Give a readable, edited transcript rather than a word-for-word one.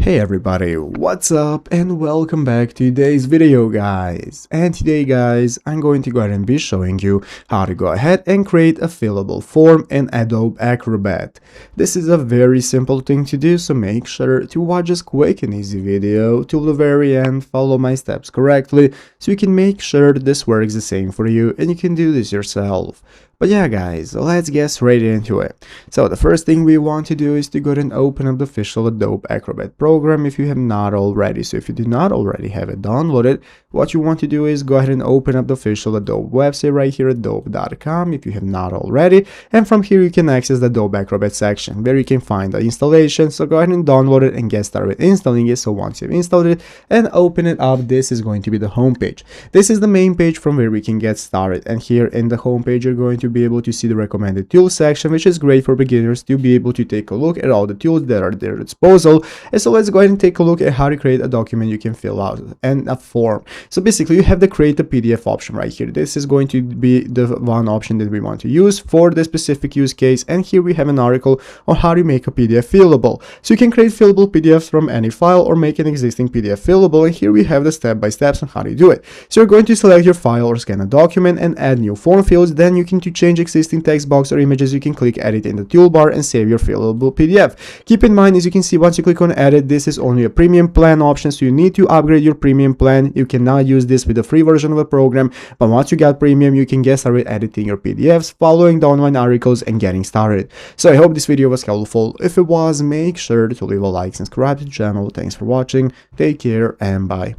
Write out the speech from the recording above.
Hey everybody, what's up and welcome back to today's video guys. And today guys, I'm going to go ahead and be showing you how to go ahead and create a fillable form in Adobe Acrobat. This is a very simple thing to do, so make sure to watch this quick and easy video till the very end, follow my steps correctly so you can make sure that this works the same for you and you can do this yourself. But yeah guys, let's get straight into it. So the first thing we want to do is to go ahead and open up the official Adobe Acrobat program if you have not already. So if you do not already have it downloaded, what you want to do is go ahead and open up the official Adobe website right here, adobe.com, if you have not already. And from here you can access the Adobe Acrobat section where you can find the installation. So go ahead and download it and get started installing it. So once you've installed it and open it up, this is going to be the home page. This is the main page from where we can get started. And here in the home page, you're going to be able to see the recommended tools section, which is great for beginners to be able to take a look at all the tools that are at their disposal. And so let's go ahead and take a look at how to create a document you can fill out and a form. So basically you have the create a PDF option right here. This is going to be the one option that we want to use for the specific use case. And here we have an article on how to make a PDF fillable. So you can create fillable PDFs from any file or make an existing PDF fillable. And here we have the step-by-steps on how to do it. So you're going to select your file or scan a document and add new form fields. Then you can change existing text box or images, you can click edit in the toolbar and save your fillable PDF. Keep in mind, as you can see, once you click on edit, this is only a premium plan option, so you need to upgrade your premium plan. You cannot use this with the free version of the program, but once you got premium, you can get started editing your PDFs, following the online articles and getting started. So I hope this video was helpful. If it was, make sure to leave a like and subscribe to the channel. Thanks for watching, take care and bye.